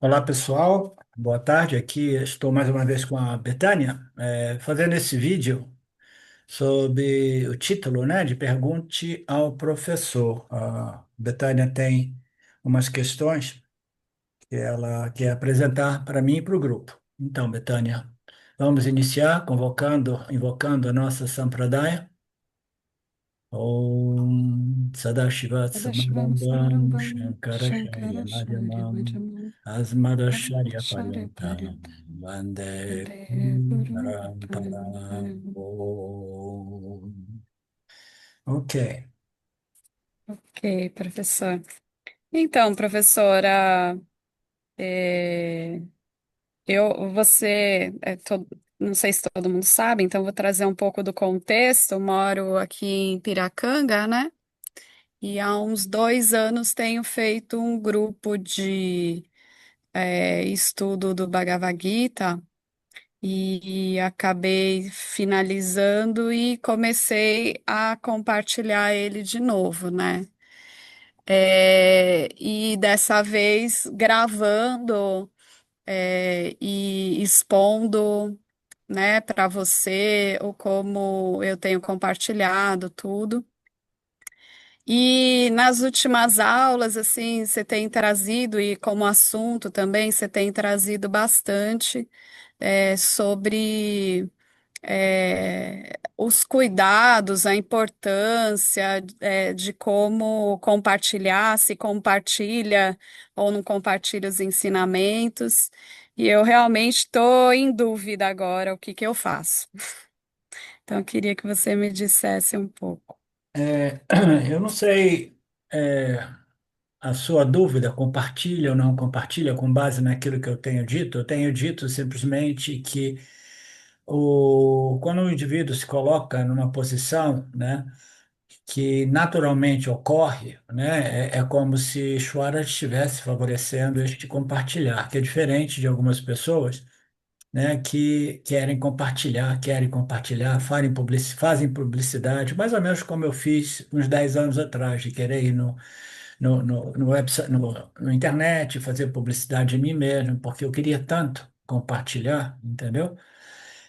Olá, pessoal. Boa tarde. Aqui estou mais uma vez com a Betânia, fazendo esse vídeo sobre o título, né, de Pergunte ao Professor. A Betânia tem umas questões que ela quer apresentar para mim e para o grupo. Então, Betânia, vamos iniciar invocando a nossa Sampradaya. Om Sadashiva Sadashivam Samarambam Samaramvam Shankaracharya Shankaracharya Madhyamam Bhajamam Asmadacharya Madhvacharya Paryantam Pariyam Vande Vande Guru Parampara. Paramparam. Om. Ok. Ok, professor. Então, professora, é, não sei se todo mundo sabe, então vou trazer um pouco do contexto. Eu moro aqui em Piracanga, né? E há uns 2 anos tenho feito um grupo de estudo do Bhagavad Gita. E acabei finalizando e comecei a compartilhar ele de novo, né? E dessa vez gravando, e expondo, né, para você o como eu tenho compartilhado tudo. E nas últimas aulas, assim, você tem trazido, e como assunto também, você tem trazido bastante sobre os cuidados, a importância de como compartilhar, se compartilha ou não compartilha os ensinamentos. E eu realmente estou em dúvida agora o que que eu faço. Então, eu queria que você me dissesse um pouco. É, eu não sei, a sua dúvida, compartilha ou não compartilha com base naquilo que eu tenho dito. Eu tenho dito simplesmente que quando o indivíduo se coloca numa posição, né, que naturalmente ocorre, né, é como se Shwara estivesse favorecendo este compartilhar, que é diferente de algumas pessoas, né, que querem compartilhar, fazem publicidade, mais ou menos como eu fiz uns 10 anos atrás, de querer ir no website, no internet, fazer publicidade de mim mesmo, porque eu queria tanto compartilhar, entendeu?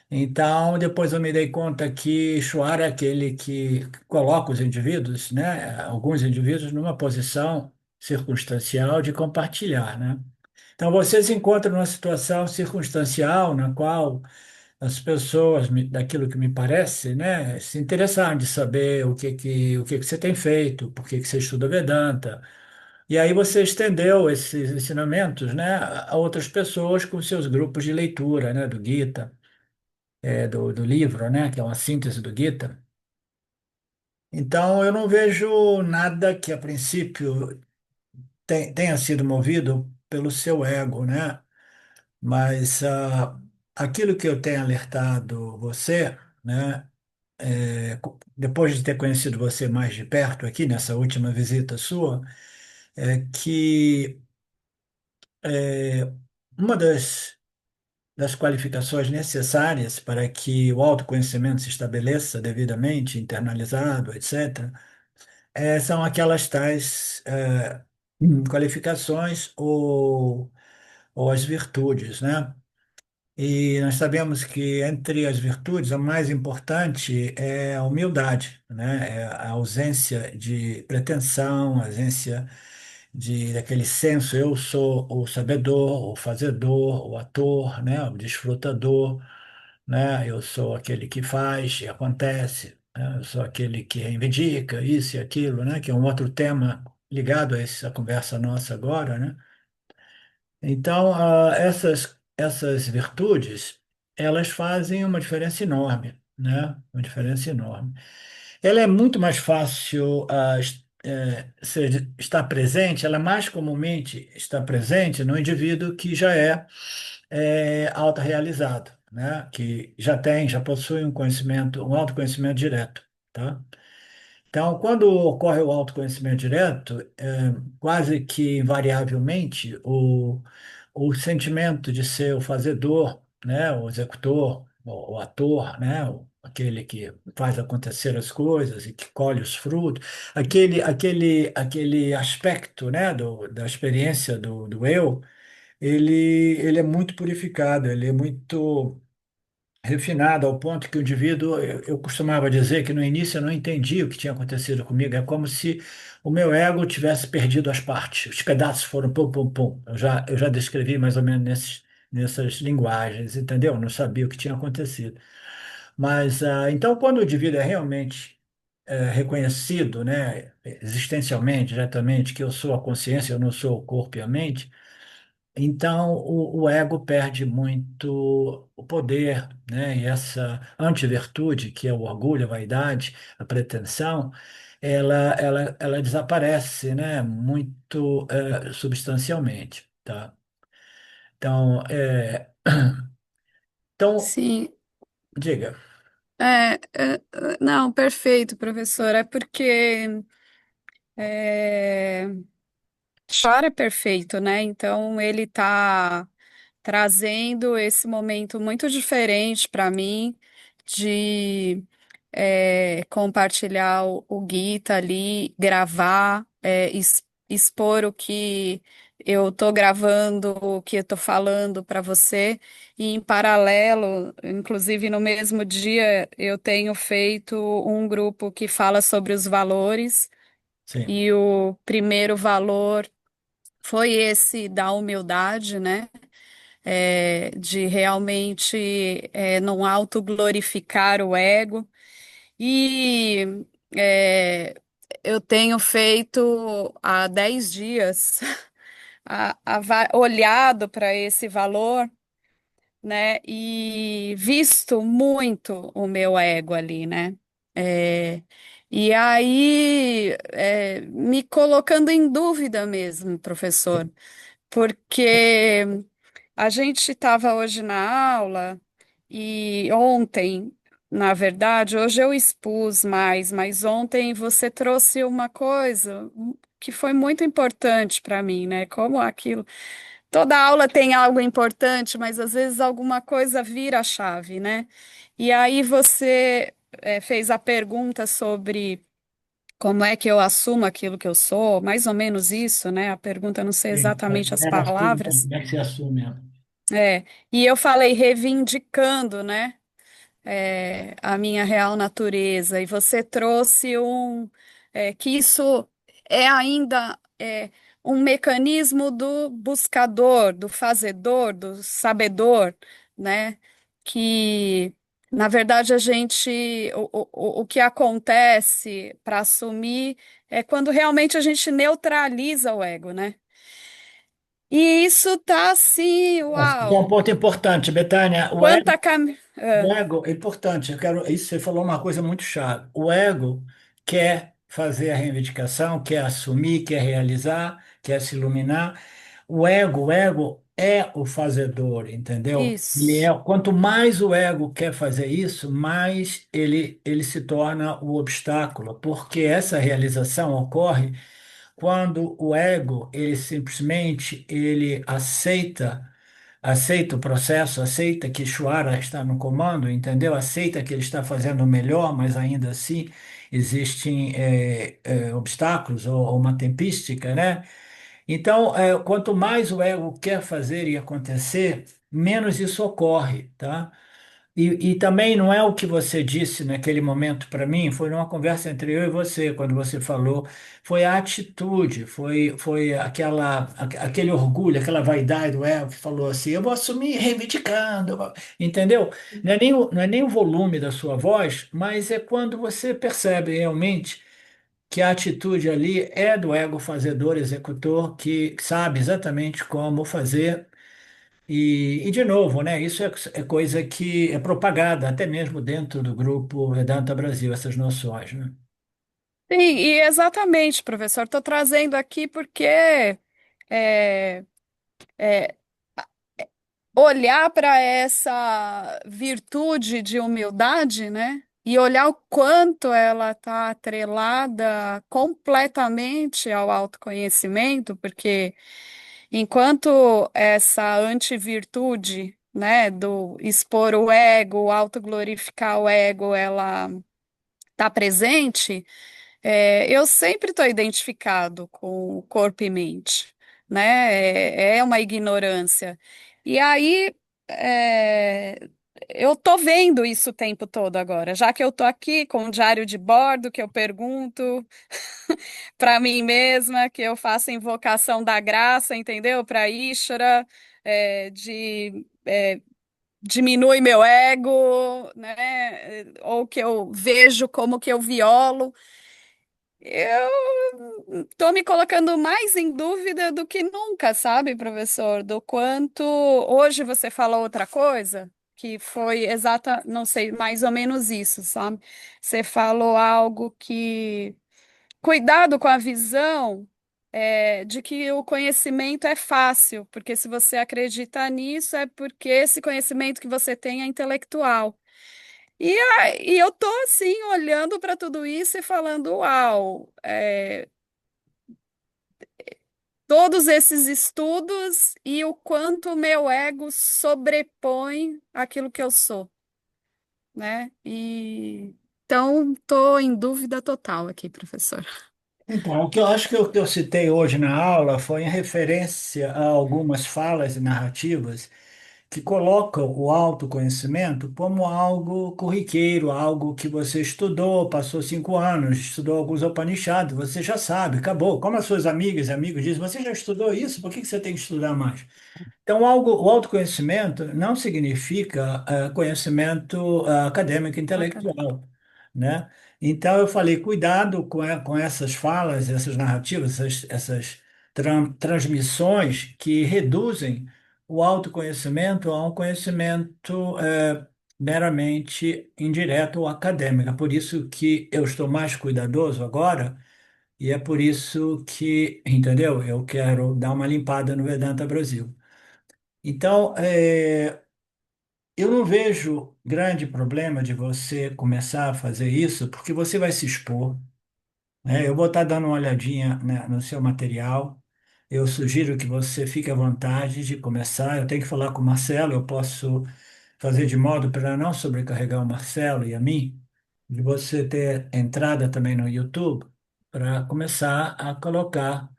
Então, depois eu me dei conta que Shuar é aquele que coloca os indivíduos, né, alguns indivíduos, numa posição circunstancial de compartilhar, né? Então, você se encontra numa situação circunstancial na qual as pessoas, daquilo que me parece, né, se interessaram de saber o que que você tem feito, por que que você estuda Vedanta. E aí você estendeu esses ensinamentos, né, a outras pessoas com seus grupos de leitura, né, do Gita, do livro, né, que é uma síntese do Gita. Então, eu não vejo nada que, a princípio, tenha sido movido pelo seu ego, né? Mas aquilo que eu tenho alertado você, né, depois de ter conhecido você mais de perto aqui, nessa última visita sua, é que uma das qualificações necessárias para que o autoconhecimento se estabeleça devidamente, internalizado, etc., são aquelas tais qualificações ou as virtudes, né? E nós sabemos que entre as virtudes, a mais importante é a humildade, né? É a ausência de pretensão, a ausência daquele senso, eu sou o sabedor, o fazedor, o ator, né? O desfrutador, né? Eu sou aquele que faz e acontece, né? Eu sou aquele que reivindica isso e aquilo, né? Que é um outro tema ligado a essa conversa nossa agora, né? Então, essas virtudes, elas fazem uma diferença enorme, né? Uma diferença enorme. Ela é muito mais fácil estar presente, ela mais comumente está presente no indivíduo que já é autorrealizado, né? Que já possui um autoconhecimento direto, tá? Então, quando ocorre o autoconhecimento direto, quase que invariavelmente o sentimento de ser o fazedor, né, o executor, o ator, né, aquele que faz acontecer as coisas e que colhe os frutos, aquele aspecto, né, da experiência do eu, ele é muito purificado, ele é muito refinado ao ponto que o indivíduo, eu costumava dizer que no início eu não entendia o que tinha acontecido comigo, é como se o meu ego tivesse perdido as partes, os pedaços foram pum, pum, pum. Eu já descrevi mais ou menos nessas linguagens, entendeu? Não sabia o que tinha acontecido. Mas, então, quando o indivíduo é realmente reconhecido, né, existencialmente, diretamente, que eu sou a consciência, eu não sou o corpo e a mente, então, o ego perde muito o poder, né? E essa antivirtude, que é o orgulho, a vaidade, a pretensão, ela desaparece, né? Muito substancialmente, tá? Então, então, Sim, diga, não, perfeito, professor. É porque é, chora é perfeito, né? Então ele está trazendo esse momento muito diferente para mim de compartilhar o Gita ali, gravar, expor o que eu tô gravando, o que eu tô falando para você, e em paralelo, inclusive no mesmo dia, eu tenho feito um grupo que fala sobre os valores, sim, e o primeiro valor foi esse da humildade, né? De realmente não autoglorificar o ego. E é, eu tenho feito há 10 dias, olhado para esse valor, né? E visto muito o meu ego ali, né? É, e aí, me colocando em dúvida mesmo, professor, porque a gente estava hoje na aula e ontem, na verdade, hoje eu expus mais, mas ontem você trouxe uma coisa que foi muito importante para mim, né? Como aquilo. Toda aula tem algo importante, mas às vezes alguma coisa vira a chave, né? E aí você fez a pergunta sobre como é que eu assumo aquilo que eu sou, mais ou menos isso, né? A pergunta, eu não sei sim, exatamente as era assume, palavras. como é que se assume? É, e eu falei reivindicando, né, a minha real natureza, e você trouxe que isso é ainda um mecanismo do buscador, do fazedor, do sabedor, né, que na verdade a gente, o que acontece para assumir é quando realmente a gente neutraliza o ego, né? E isso tá assim, Esse é um uau! ponto importante, Betânia. Quanta cam... O Ah, ego é importante. Isso você falou uma coisa muito chave. O ego quer fazer a reivindicação, quer assumir, quer realizar, quer se iluminar. O ego é o fazedor, entendeu? isso. Quanto mais o ego quer fazer isso, mais ele se torna o obstáculo, porque essa realização ocorre quando o ego, ele simplesmente ele aceita o processo, aceita que Ishvara está no comando, entendeu? Aceita que ele está fazendo o melhor, mas ainda assim existem obstáculos ou uma tempística, né? Então, quanto mais o ego quer fazer e acontecer, menos isso ocorre, tá? E também não é o que você disse naquele momento para mim, foi numa conversa entre eu e você, quando você falou, foi a atitude, foi aquele orgulho, aquela vaidade do ego que falou assim, eu vou assumir reivindicando, entendeu? Não é nem o volume da sua voz, mas é quando você percebe realmente que a atitude ali é do ego fazedor, executor, que sabe exatamente como fazer de novo, né, isso é coisa que é propagada até mesmo dentro do grupo Vedanta Brasil, essas noções, né? Sim, e exatamente, professor. Estou trazendo aqui porque é, é, olhar para essa virtude de humildade, né? E olhar o quanto ela está atrelada completamente ao autoconhecimento, porque enquanto essa antivirtude, né, do expor o ego, autoglorificar o ego, ela está presente, eu sempre estou identificado com o corpo e mente, né? É uma ignorância. E aí, é, eu tô vendo isso o tempo todo agora, já que eu tô aqui com o diário de bordo, que eu pergunto para mim mesma, que eu faço invocação da graça, entendeu? Para Ishvara, diminui meu ego, né? Ou que eu vejo como que eu violo. Eu estou me colocando mais em dúvida do que nunca, sabe, professor? Do quanto hoje você falou outra coisa, que foi exata, não sei, mais ou menos isso, sabe? Você falou algo que cuidado com a visão de que o conhecimento é fácil, porque se você acredita nisso, é porque esse conhecimento que você tem é intelectual. E eu tô assim, olhando para tudo isso e falando, uau, todos esses estudos e o quanto o meu ego sobrepõe aquilo que eu sou, né? E então tô em dúvida total aqui, professor. Então, o que eu acho que o que eu citei hoje na aula foi em referência a algumas falas e narrativas que colocam o autoconhecimento como algo corriqueiro, algo que você estudou, passou 5 anos, estudou alguns Upanishads, você já sabe, acabou. Como as suas amigas e amigos dizem, você já estudou isso, por que que você tem que estudar mais? Então, o autoconhecimento não significa conhecimento acadêmico Acadêmico. intelectual, né? Então, eu falei, cuidado com essas falas, essas narrativas, essas transmissões que reduzem o autoconhecimento a um conhecimento meramente indireto ou acadêmico. É por isso que eu estou mais cuidadoso agora e é por isso que, entendeu? Eu quero dar uma limpada no Vedanta Brasil. Então, eu não vejo grande problema de você começar a fazer isso, porque você vai se expor, né? Eu vou estar dando uma olhadinha, né, no seu material. Eu sugiro que você fique à vontade de começar. Eu tenho que falar com o Marcelo, eu posso fazer de modo para não sobrecarregar o Marcelo e a mim, de você ter entrada também no YouTube para começar a colocar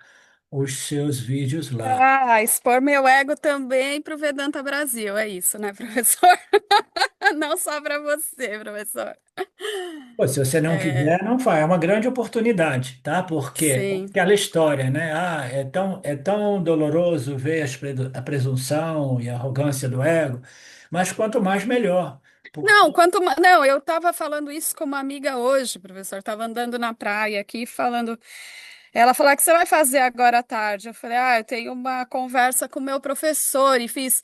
os seus vídeos lá. Ah, expor meu ego também para o Vedanta Brasil, é isso, né, professor? Não só para você, professor. Pô, se você não É, quiser, não faz. É uma grande oportunidade, tá? Porque sim. aquela história, né? Ah, é tão doloroso ver a presunção e a arrogância do ego, mas quanto mais, melhor. Não, Porque, não, eu estava falando isso com uma amiga hoje, professor. Estava andando na praia aqui falando. Ela falou: "Ah, o que você vai fazer agora à tarde?" Eu falei: "Ah, eu tenho uma conversa com o meu professor e fiz."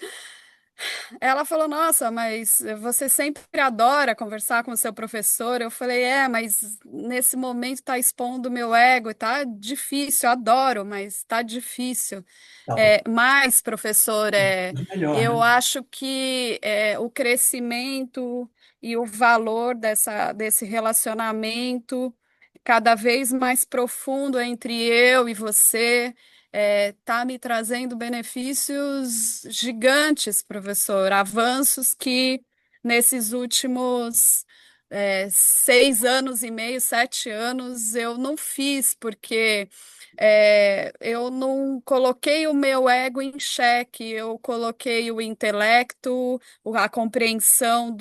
Ela falou: "Nossa, mas você sempre adora conversar com o seu professor." Eu falei: "É, mas nesse momento está expondo o meu ego e tá difícil. Eu adoro, mas está difícil." tá bom, Mas, professor, melhor, eu né? acho que o crescimento e o valor desse relacionamento cada vez mais profundo entre eu e você tá me trazendo benefícios gigantes, professor, avanços que nesses últimos 6 anos e meio, 7 anos eu não fiz, porque eu não coloquei o meu ego em xeque, eu coloquei o intelecto, a compreensão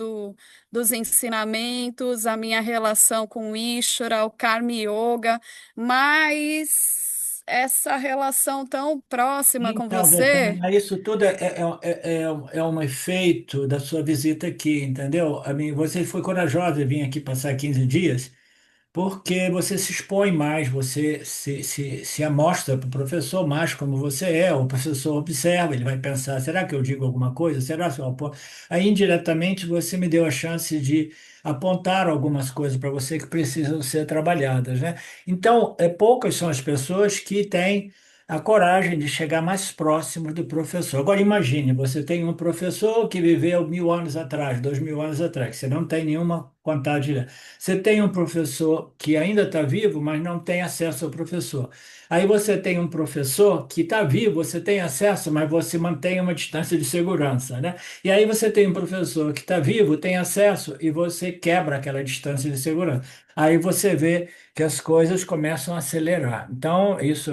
dos ensinamentos, a minha relação com o Ishvara, o Karma Yoga, mas essa relação tão próxima com Então, voltando você. a isso tudo, é um efeito da sua visita aqui, entendeu? A mim, você foi corajosa em vir aqui passar 15 dias. Porque você se expõe mais, você se amostra para o professor mais como você é, o professor observa, ele vai pensar, será que eu digo alguma coisa? Será que eu aponto? Aí, indiretamente, você me deu a chance de apontar algumas coisas para você que precisam ser trabalhadas, né? Então, poucas são as pessoas que têm a coragem de chegar mais próximo do professor. Agora, imagine, você tem um professor que viveu 1000 anos atrás, 2000 anos atrás, você não tem nenhuma contar direto. Você tem um professor que ainda está vivo, mas não tem acesso ao professor. Aí você tem um professor que está vivo, você tem acesso, mas você mantém uma distância de segurança, né? E aí você tem um professor que está vivo, tem acesso, e você quebra aquela distância de segurança. Aí você vê que as coisas começam a acelerar. Então, isso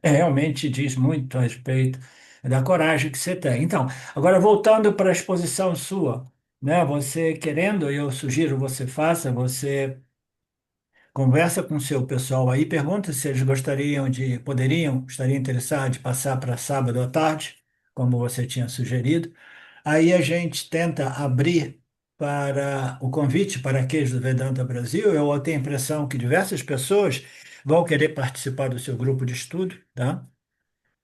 realmente diz muito a respeito da coragem que você tem. Então, agora voltando para a exposição sua, né? Você querendo, eu sugiro você faça, você conversa com o seu pessoal aí, pergunta se eles estariam interessados de passar para sábado à tarde, como você tinha sugerido. Aí a gente tenta abrir para o convite para aqueles do Vedanta Brasil. Eu tenho a impressão que diversas pessoas vão querer participar do seu grupo de estudo, tá?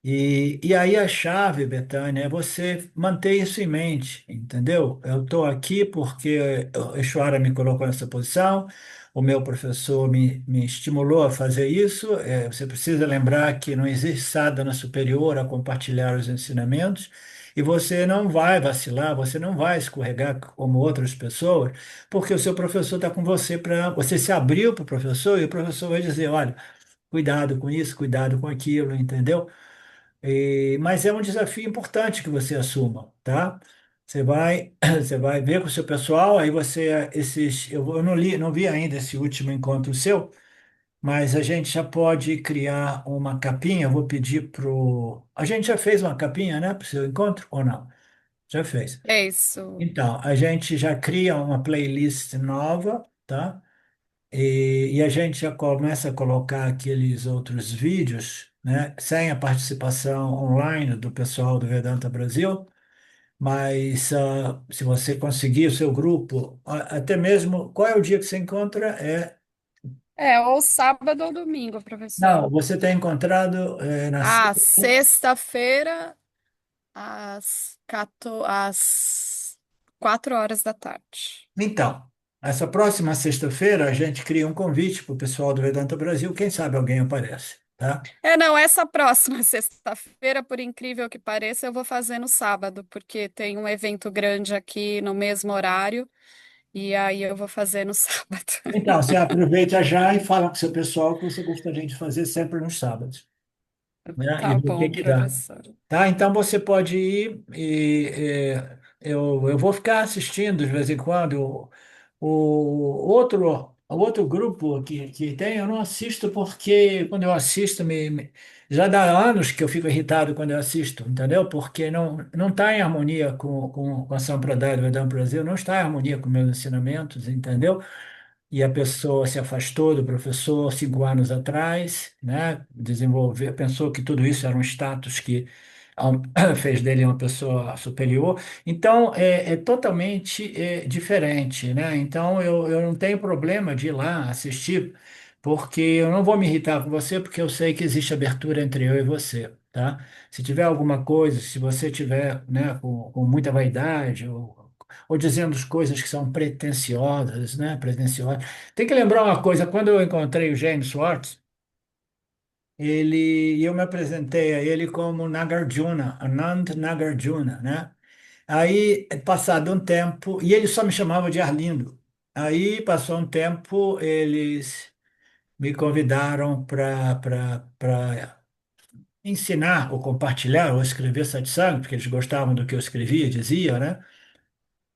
E aí a chave, Betânia, é você manter isso em mente, entendeu? Eu estou aqui porque o Exuara me colocou nessa posição, o meu professor me estimulou a fazer isso. Você precisa lembrar que não existe sadhana superior a compartilhar os ensinamentos, e você não vai vacilar, você não vai escorregar como outras pessoas, porque o seu professor está com você para. Você se abriu para o professor e o professor vai dizer: olha, cuidado com isso, cuidado com aquilo, entendeu? Mas é um desafio importante que você assuma, tá? Você vai ver com o seu pessoal, aí eu não vi ainda esse último encontro seu, mas a gente já pode criar uma capinha. Eu vou pedir a gente já fez uma capinha, né, para o seu encontro ou não? Já fez. É isso. Então, a gente já cria uma playlist nova, tá? E a gente já começa a colocar aqueles outros vídeos, né, sem a participação online do pessoal do Vedanta Brasil, mas se você conseguir o seu grupo, até mesmo, qual é o dia que você encontra? É, ou sábado ou domingo, professor. Não, você tem encontrado na Ah, sexta. sexta-feira, às 4 horas da tarde. Então, essa próxima sexta-feira a gente cria um convite para o pessoal do Vedanta Brasil, quem sabe alguém aparece, tá? É, não, essa próxima sexta-feira, por incrível que pareça, eu vou fazer no sábado, porque tem um evento grande aqui no mesmo horário, e aí eu vou fazer no sábado. Então, você aproveita já e fala com o seu pessoal que você gostaria de fazer sempre nos sábados, né? E Tá ver o que bom, que dá. professor. Tá? Então você pode ir eu vou ficar assistindo de vez em quando. O outro grupo que tem, eu não assisto porque quando eu assisto, já dá anos que eu fico irritado quando eu assisto, entendeu? Porque não está em harmonia com a Sampradaya do Vedanta Brasil, não está em harmonia com meus ensinamentos, entendeu? E a pessoa se afastou do professor 5 anos atrás, né? Pensou que tudo isso era um status que fez dele uma pessoa superior. Então, é totalmente diferente, né? Então, eu não tenho problema de ir lá assistir, porque eu não vou me irritar com você, porque eu sei que existe abertura entre eu e você, tá? Se tiver alguma coisa, se você tiver, né, com muita vaidade, ou dizendo as coisas que são pretensiosas, né? Pretensiosas. Tem que lembrar uma coisa, quando eu encontrei o James Schwartz, eu me apresentei a ele como Nagarjuna, Anand Nagarjuna, né? Aí, passado um tempo, e ele só me chamava de Arlindo. Aí, passou um tempo, eles me convidaram para ensinar ou compartilhar ou escrever satsang, porque eles gostavam do que eu escrevia, dizia, né?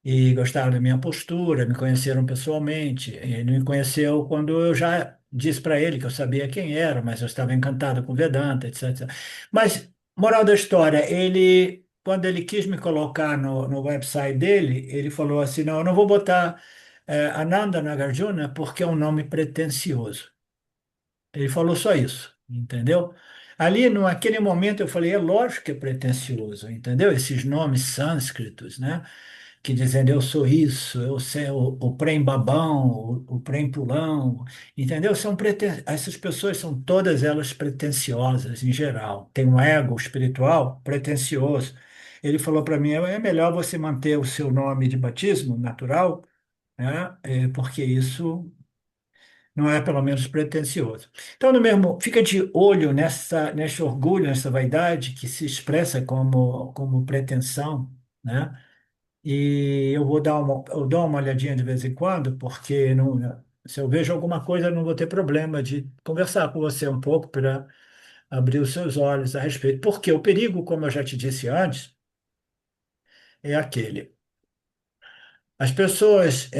E gostaram da minha postura, me conheceram pessoalmente. Ele me conheceu quando eu já disse para ele que eu sabia quem era, mas eu estava encantado com Vedanta, etc. Mas, moral da história, quando ele quis me colocar no website dele, ele falou assim: não, eu não vou botar Ananda Nagarjuna porque é um nome pretensioso. Ele falou só isso, entendeu? Ali, naquele momento, eu falei: é lógico que é pretensioso, entendeu? Esses nomes sânscritos, né? Que dizendo eu sou isso, eu sei o Prem Babão, o Prem Pulão, entendeu? Essas pessoas são todas elas pretensiosas em geral, tem um ego espiritual pretensioso. Ele falou para mim: é melhor você manter o seu nome de batismo natural, né? Porque isso não é pelo menos pretensioso. Então, no mesmo, fica de olho nesse orgulho, nessa vaidade que se expressa como pretensão, né? e eu dou uma olhadinha de vez em quando, porque não, se eu vejo alguma coisa, eu não vou ter problema de conversar com você um pouco para abrir os seus olhos a respeito. Porque o perigo, como eu já te disse antes, é aquele. As pessoas,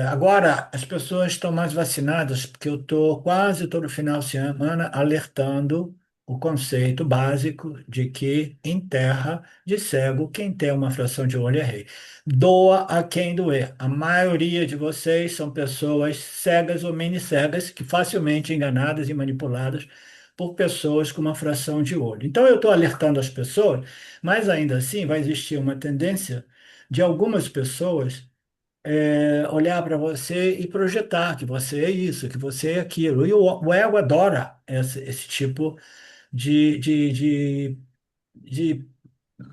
agora, as pessoas estão mais vacinadas, porque eu estou quase todo final de semana alertando o conceito básico de que em terra de cego, quem tem uma fração de olho é rei. Doa a quem doer. A maioria de vocês são pessoas cegas ou mini-cegas, que facilmente enganadas e manipuladas por pessoas com uma fração de olho. Então, eu estou alertando as pessoas, mas ainda assim vai existir uma tendência de algumas pessoas olhar para você e projetar que você é isso, que você é aquilo. E o ego adora esse tipo de, de, de, de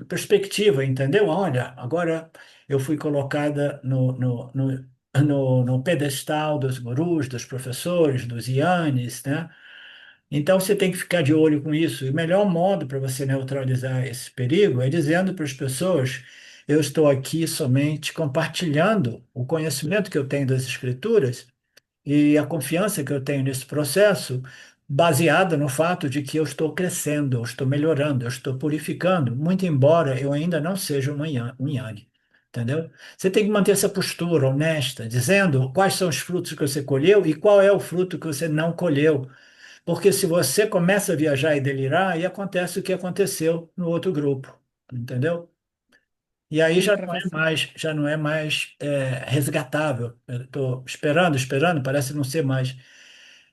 perspectiva, entendeu? Olha, agora eu fui colocada no pedestal dos gurus, dos professores, dos ianes, né? Então você tem que ficar de olho com isso. E o melhor modo para você neutralizar esse perigo é dizendo para as pessoas: eu estou aqui somente compartilhando o conhecimento que eu tenho das escrituras e a confiança que eu tenho nesse processo, baseada no fato de que eu estou crescendo, eu estou melhorando, eu estou purificando, muito embora eu ainda não seja um Yang. Entendeu? Você tem que manter essa postura honesta, dizendo quais são os frutos que você colheu e qual é o fruto que você não colheu. Porque se você começa a viajar e delirar, aí acontece o que aconteceu no outro grupo, entendeu? E aí Sim, professor. já não é mais resgatável. Eu estou esperando, esperando, parece não ser mais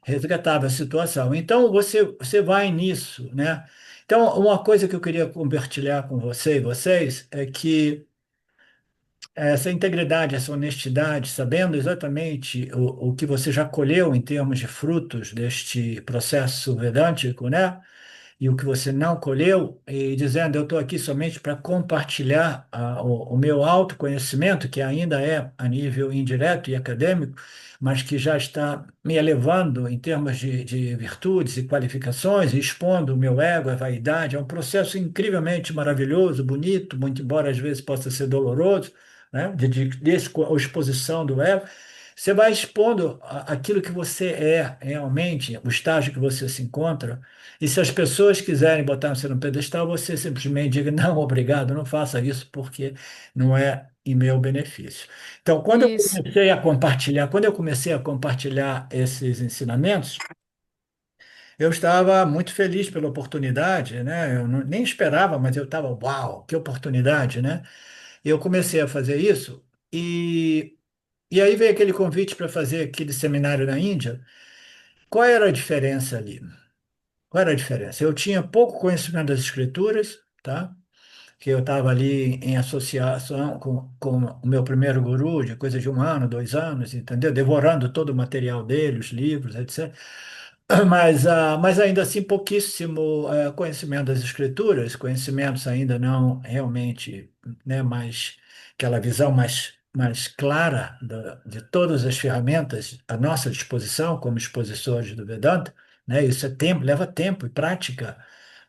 resgatável a situação. Então você vai nisso, né? Então, uma coisa que eu queria compartilhar com você e vocês é que essa integridade, essa honestidade, sabendo exatamente o que você já colheu em termos de frutos deste processo vedântico, né? E o que você não colheu, e dizendo, eu estou aqui somente para compartilhar o meu autoconhecimento, que ainda é a nível indireto e acadêmico, mas que já está me elevando em termos de virtudes e qualificações, e expondo o meu ego, a vaidade. É um processo incrivelmente maravilhoso, bonito, muito embora às vezes possa ser doloroso, né? De exposição do ego. Você vai expondo aquilo que você é realmente, o estágio que você se encontra, e se as pessoas quiserem botar você no pedestal, você simplesmente diga, não, obrigado, não faça isso, porque não é em meu benefício. Então, Isso. quando eu comecei a compartilhar esses ensinamentos, eu estava muito feliz pela oportunidade, né? Nem esperava, mas eu estava, uau, que oportunidade, né? Eu comecei a fazer isso e aí veio aquele convite para fazer aquele seminário na Índia. Qual era a diferença ali? Qual era a diferença? Eu tinha pouco conhecimento das escrituras, tá? Que eu estava ali em associação com o meu primeiro guru, de coisa de 1 ano, 2 anos, entendeu? Devorando todo o material dele, os livros, etc. Mas ainda assim, pouquíssimo conhecimento das escrituras, conhecimentos ainda não realmente, né, mais aquela visão mais clara de todas as ferramentas à nossa disposição como expositores do Vedanta, né? Isso é tempo, leva tempo e prática,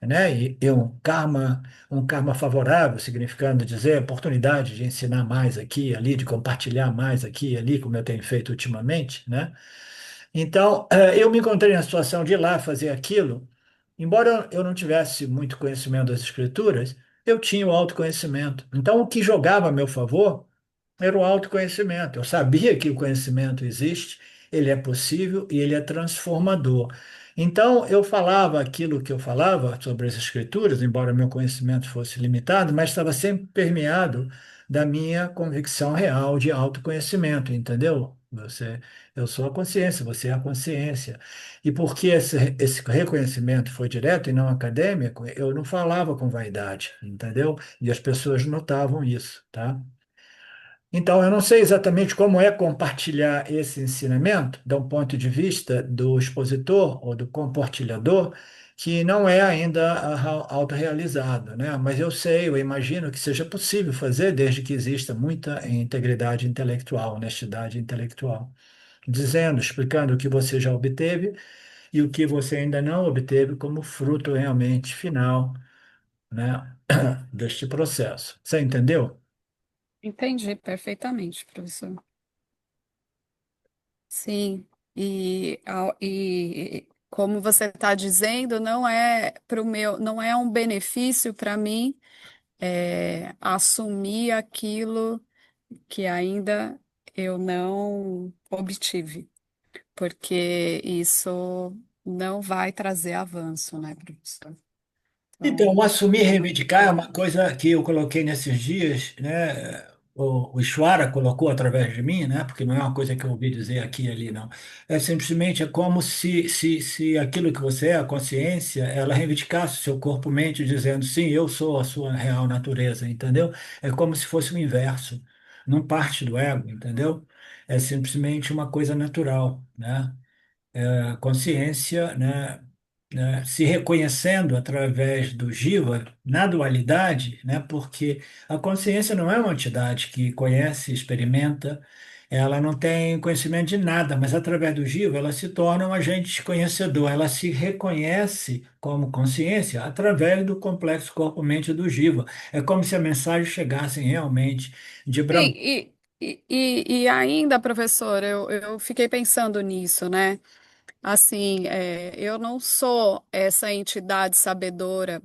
né? E um karma favorável, significando dizer oportunidade de ensinar mais aqui e ali, de compartilhar mais aqui e ali, como eu tenho feito ultimamente, né? Então, eu me encontrei na situação de ir lá fazer aquilo, embora eu não tivesse muito conhecimento das escrituras, eu tinha o autoconhecimento. Então, o que jogava a meu favor era o autoconhecimento. Eu sabia que o conhecimento existe, ele é possível e ele é transformador. Então, eu falava aquilo que eu falava sobre as escrituras, embora meu conhecimento fosse limitado, mas estava sempre permeado da minha convicção real de autoconhecimento, entendeu? Eu sou a consciência, você é a consciência. E porque esse reconhecimento foi direto e não acadêmico, eu não falava com vaidade, entendeu? E as pessoas notavam isso, tá? Então, eu não sei exatamente como é compartilhar esse ensinamento, de um ponto de vista do expositor ou do compartilhador, que não é ainda autorrealizado, né? Mas eu sei, eu imagino que seja possível fazer, desde que exista muita integridade intelectual, honestidade intelectual, dizendo, explicando o que você já obteve e o que você ainda não obteve como fruto realmente final, né, deste processo. Você entendeu? Entendi perfeitamente, professor. Sim, e como você está dizendo, não é para o meu, não é um benefício para mim assumir aquilo que ainda eu não obtive, porque isso não vai trazer avanço, né, professor? Então, o Então, assumir e eu não reivindicar é uma quero. coisa que eu coloquei nesses dias, né? O Ishwara colocou através de mim, né? Porque não é uma coisa que eu ouvi dizer aqui e ali, não. É simplesmente como se aquilo que você é, a consciência, ela reivindicasse o seu corpo-mente, dizendo, sim, eu sou a sua real natureza, entendeu? É como se fosse o inverso, não parte do ego, entendeu? É simplesmente uma coisa natural, né? A consciência, né, se reconhecendo através do Jiva na dualidade, né, porque a consciência não é uma entidade que conhece, experimenta, ela não tem conhecimento de nada, mas através do Jiva ela se torna um agente conhecedor, ela se reconhece como consciência através do complexo corpo-mente do Jiva. É como se a mensagem chegasse realmente de Sim, Brahma. e ainda, professor, eu fiquei pensando nisso, né? Assim, eu não sou essa entidade sabedora.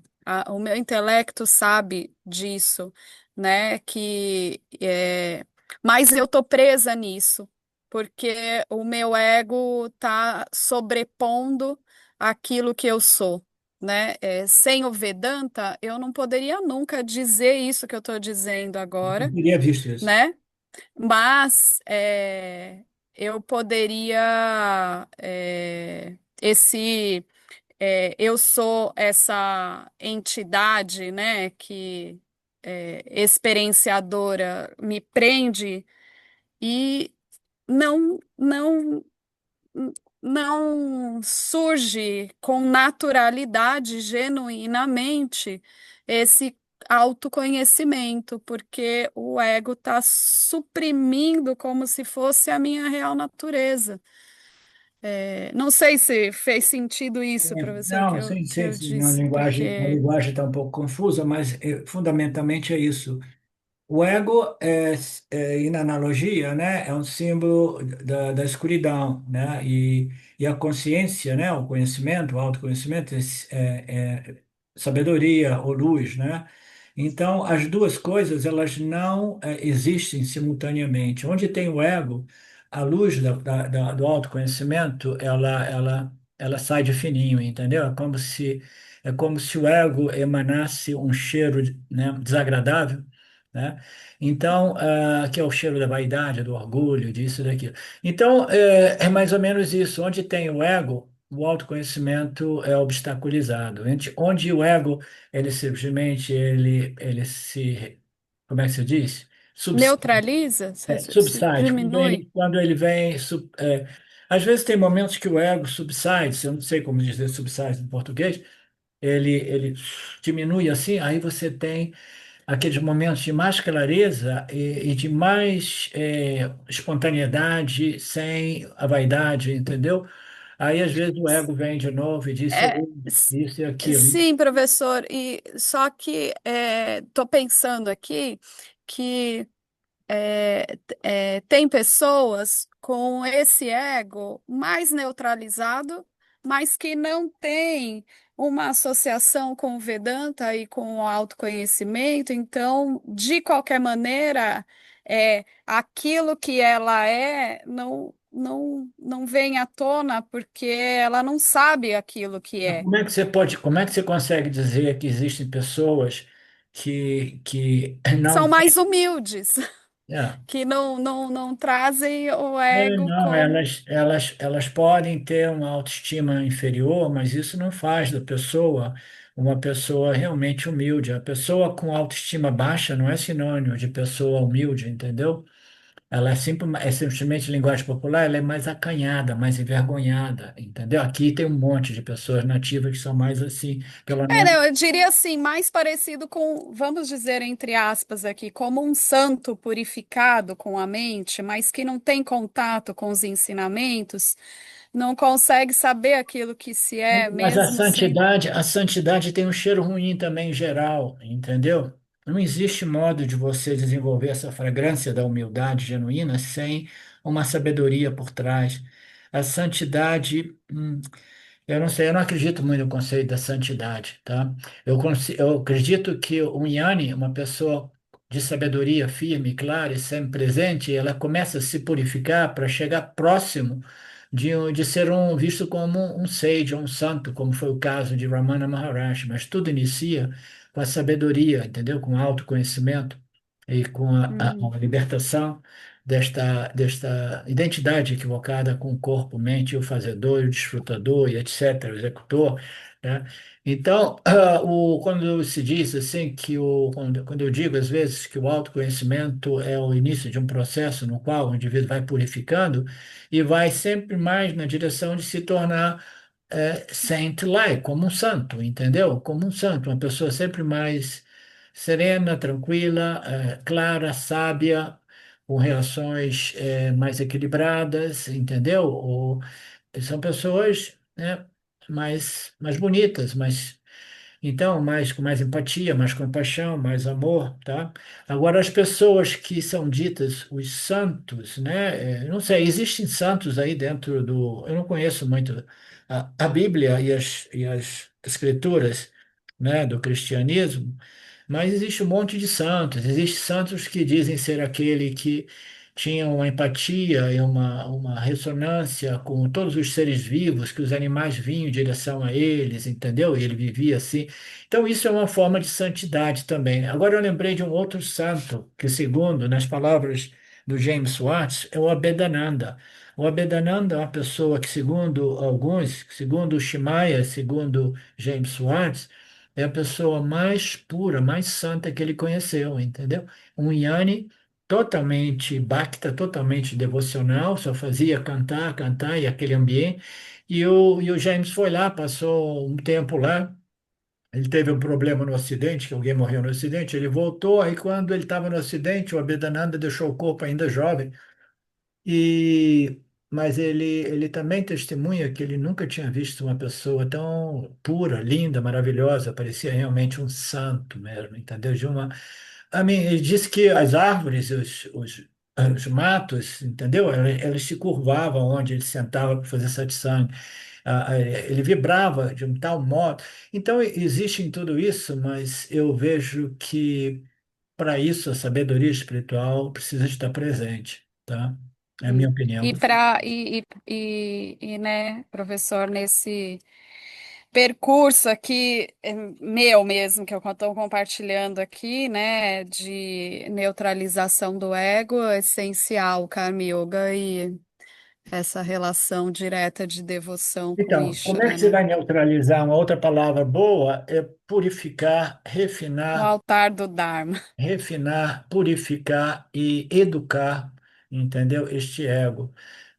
O meu intelecto sabe disso, né? Mas eu tô presa nisso, porque o meu ego tá sobrepondo aquilo que eu sou, né? Sem o Vedanta, eu não poderia nunca dizer isso que eu estou dizendo Eu agora, teria visto isso. né? Mas eu poderia eu sou essa entidade, né, que experienciadora me prende e não não surge com naturalidade, genuinamente, esse autoconhecimento, porque o ego está suprimindo como se fosse a minha real natureza. Não sei se fez sentido isso, professor, Não, que sim, eu sim, disse, a porque linguagem está um pouco confusa, mas fundamentalmente é isso. O ego e na analogia, né, é um símbolo da escuridão, né, e a consciência, né, o conhecimento, o autoconhecimento é sabedoria ou luz, né. Então, as duas coisas, elas não existem simultaneamente. Onde tem o ego, a luz do autoconhecimento, ela sai de fininho, entendeu? É como se o ego emanasse um cheiro, né, desagradável, né? Então, que é o cheiro da vaidade, do orgulho, disso e daquilo. Então, é mais ou menos isso. Onde tem o ego, o autoconhecimento é obstaculizado. Onde o ego, ele simplesmente, ele se, como é que se diz? neutraliza, se Subside. Quando diminui. ele, quando ele vem, às vezes tem momentos que o ego subside, eu não sei como dizer subside em português, ele diminui assim, aí você tem aqueles momentos de mais clareza e de mais espontaneidade, sem a vaidade, entendeu? Aí, às vezes, o ego vem de novo e diz É, isso e aquilo. sim, professor, e só que estou pensando aqui que tem pessoas com esse ego mais neutralizado, mas que não tem uma associação com o Vedanta e com o autoconhecimento. Então, de qualquer maneira, aquilo que ela não vem à tona porque ela não sabe aquilo que Mas é. como é que você consegue dizer que existem pessoas que não São têm. mais humildes, É, que não trazem o é, ego não, como. elas podem ter uma autoestima inferior, mas isso não faz da pessoa uma pessoa realmente humilde. A pessoa com autoestima baixa não é sinônimo de pessoa humilde, entendeu? Ela é simplesmente linguagem popular, ela é mais acanhada, mais envergonhada, entendeu? Aqui tem um monte de pessoas nativas que são mais assim, pelo menos. Não, eu diria assim, mais parecido com, vamos dizer entre aspas aqui, como um santo purificado com a mente, mas que não tem contato com os ensinamentos, não consegue saber aquilo que se é, Mas mesmo sem. a santidade tem um cheiro ruim também em geral, entendeu? não existe modo de você desenvolver essa fragrância da humildade genuína sem uma sabedoria por trás. A santidade, eu não sei, eu não acredito muito no conceito da santidade, tá? Eu acredito que um Yanni, uma pessoa de sabedoria firme, clara e sempre presente, ela começa a se purificar para chegar próximo de ser visto como um sage, um santo, como foi o caso de Ramana Maharshi. Mas tudo inicia com a sabedoria, entendeu? Com o autoconhecimento e com Uhum. a libertação desta identidade equivocada com o corpo, mente, o fazedor, o desfrutador e etc., o executor, né? Então, quando se diz assim que quando eu digo às vezes que o autoconhecimento é o início de um processo no qual o indivíduo vai purificando e vai sempre mais na direção de se tornar saint-like, como um santo, entendeu? Como um santo, uma pessoa sempre mais serena, tranquila, clara, sábia, com reações mais equilibradas, entendeu? São pessoas, né, mais bonitas, então, com mais empatia, mais compaixão, mais amor, tá? Agora, as pessoas que são ditas os santos, né? Não sei, existem santos aí dentro do. Eu não conheço muito a Bíblia e as escrituras, né, do cristianismo, mas existe um monte de santos. Existem santos que dizem ser aquele que tinha uma empatia e uma ressonância com todos os seres vivos, que os animais vinham em direção a eles, entendeu? E ele vivia assim. Então, isso é uma forma de santidade também. Agora, eu lembrei de um outro santo, que, segundo, nas palavras do James Watts, é o Abhedananda. O Abhedananda é uma pessoa que, segundo alguns, segundo o Shimaya, segundo James Watts, é a pessoa mais pura, mais santa que ele conheceu, entendeu? Um Yanni totalmente bhakta, totalmente devocional, só fazia cantar, cantar e aquele ambiente. E o James foi lá, passou um tempo lá. Ele teve um problema no acidente, que alguém morreu no acidente. Ele voltou. Aí, quando ele estava no acidente, o Abhedananda deixou o corpo ainda jovem. E, mas ele também testemunha que ele nunca tinha visto uma pessoa tão pura, linda, maravilhosa, parecia realmente um santo mesmo, entendeu? Ele disse que as árvores, os matos, entendeu? Eles se curvavam onde ele sentava para fazer satsang. Ele vibrava de um tal modo. Então, existe em tudo isso, mas eu vejo que para isso, a sabedoria espiritual precisa estar presente, tá? É a minha opinião. Né, professor, nesse percurso aqui, meu mesmo, que eu estou compartilhando aqui, né, de neutralização do ego, é essencial o Karma Yoga e essa relação direta de devoção com Então, como é que Ishvara, você né? vai neutralizar? Uma outra palavra boa é purificar, O refinar, altar do Dharma. purificar e educar, entendeu? Este ego.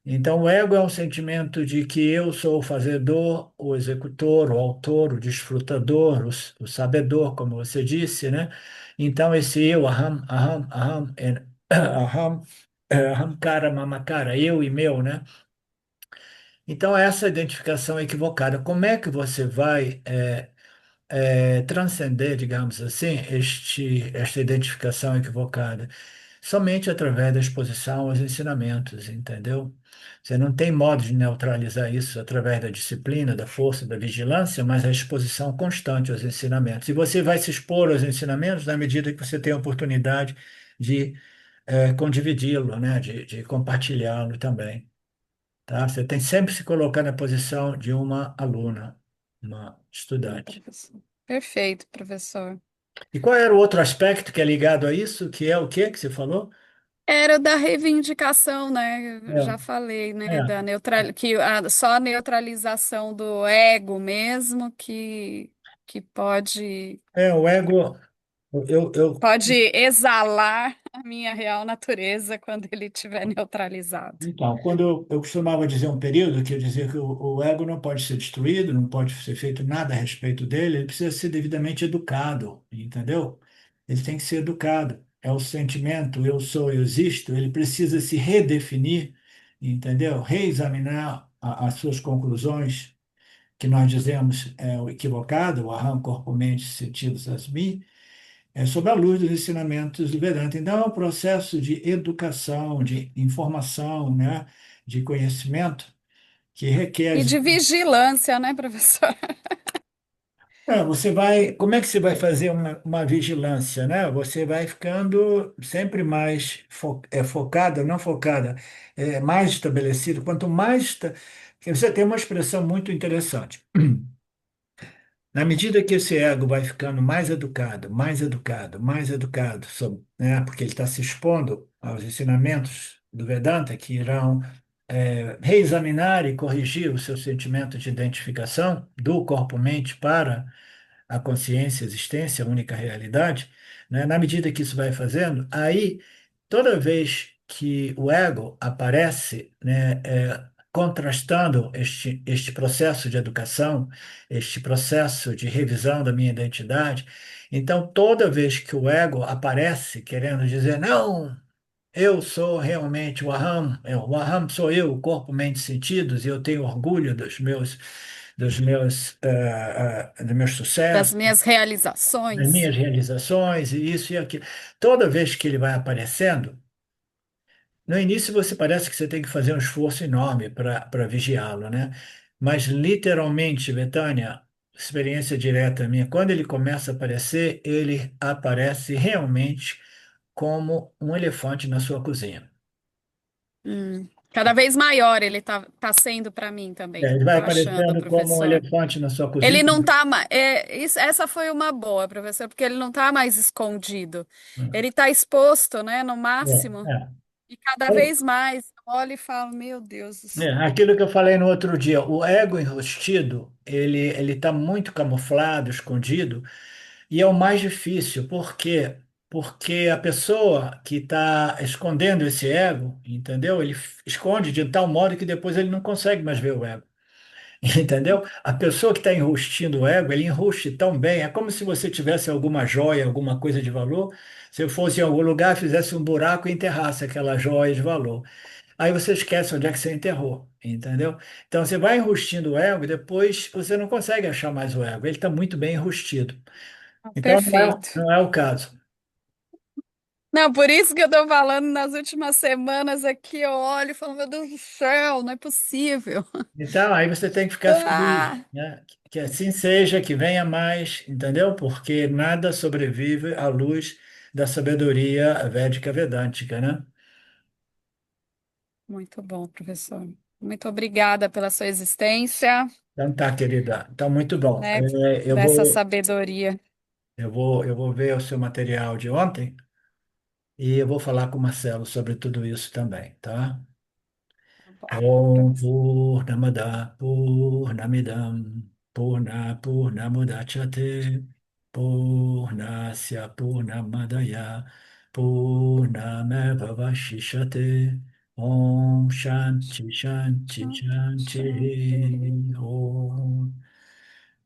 Então, o ego é um sentimento de que eu sou o fazedor, o executor, o autor, o desfrutador, o sabedor, como você disse, né? Então, esse eu, aham, ahamkara, mamakara, eu e meu, né? Então, essa identificação é equivocada. Como é que você vai transcender, digamos assim, esta identificação equivocada? Somente através da exposição aos ensinamentos, entendeu? Você não tem modo de neutralizar isso através da disciplina, da força, da vigilância, mas a exposição constante aos ensinamentos. E você vai se expor aos ensinamentos na medida que você tem a oportunidade de condividi-lo, né? De compartilhá-lo também, tá? Você tem sempre que se colocar na posição de uma aluna, uma estudante. Professor. Perfeito, professor. E qual era o outro aspecto que é ligado a isso, que é o que que você falou? Era da reivindicação, né? Eu já É, falei, né? é, Só a neutralização do ego mesmo que o ego, eu pode exalar a minha real natureza quando ele estiver neutralizado. então, quando eu costumava dizer um período que eu dizia que o ego não pode ser destruído, não pode ser feito nada a respeito dele, ele precisa ser devidamente educado, entendeu? Ele tem que ser educado. É o sentimento, eu sou, eu existo, ele precisa se redefinir, entendeu? Reexaminar as suas conclusões, que nós dizemos é o equivocado, o aham, corpo, mente, sentidos, asmi, é sob a luz dos ensinamentos do Vedanta. Então, é um processo de educação, de informação, né, de conhecimento que requer. E de vigilância, né, professor? Você vai, como é que você vai fazer uma vigilância, né? Você vai ficando sempre mais focada, não focada, mais estabelecido. Quanto mais que você tem uma expressão muito interessante. Na medida que esse ego vai ficando mais educado, mais educado, mais educado, né? Porque ele está se expondo aos ensinamentos do Vedanta que irão reexaminar e corrigir o seu sentimento de identificação do corpo-mente para a consciência, a existência, a única realidade, né? Na medida que isso vai fazendo, aí toda vez que o ego aparece, né, contrastando este processo de educação, este processo de revisão da minha identidade, então toda vez que o ego aparece querendo dizer, não, eu sou realmente o Aham. O Aham sou eu, o corpo, mente, sentidos, e eu tenho orgulho dos meus Das sucessos, minhas das realizações. minhas realizações, e isso e aquilo. Toda vez que ele vai aparecendo, no início você parece que você tem que fazer um esforço enorme para vigiá-lo, né? Mas literalmente, Betânia, experiência direta minha, quando ele começa a aparecer, ele aparece realmente como um elefante na sua cozinha. Cada vez maior ele tá sendo para mim também. Ele vai Tô achando, aparecendo como um professor. elefante na sua Ele cozinha. não tá mais. Essa foi uma boa, professor, porque ele não tá mais escondido. Ele tá exposto, né, no máximo. É, E cada é. vez mais eu olho e falo, meu Deus do céu. Aquilo que eu falei no outro dia, o ego enrustido, ele está muito camuflado, escondido, e é o mais difícil. Por quê? Porque a pessoa que está escondendo esse ego, entendeu? Ele esconde de tal modo que depois ele não consegue mais ver o ego. Entendeu? A pessoa que está enrustindo o ego, ele enruste tão bem, é como se você tivesse alguma joia, alguma coisa de valor, se eu fosse em algum lugar, fizesse um buraco e enterrasse aquela joia de valor. Aí você esquece onde é que você enterrou, entendeu? Então você vai enrustindo o ego e depois você não consegue achar mais o ego, ele está muito bem enrustido. Então não é, Perfeito. não é o caso. Não, por isso que eu tô falando nas últimas semanas aqui, eu olho e falo, meu Deus do céu, não é possível. Então aí você tem que ficar feliz, Ah, né? Que assim seja, que venha mais, entendeu? Porque nada sobrevive à luz da sabedoria védica vedântica, né? muito bom, professor. Muito obrigada pela sua existência, Então tá, querida. Então muito bom. né, Eu dessa vou, sabedoria. eu vou ver o seu material de ontem e eu vou falar com o Marcelo sobre tudo isso também, tá? Tá bom, Om professor. Purnamada Purnamidam Purnamudachyate Purnasya Purnamadaya Purnameva Vashishate Om Shanti Shanti Shanti Om.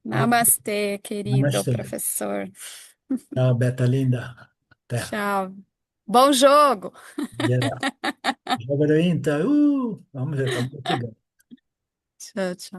Namastê, querido Namastê. professor. Tchau, Beta linda. Até. Tchau. Bom jogo. Geral. Jogo do Inter. Vamos ver, estamos chegando. Tchau, tchau.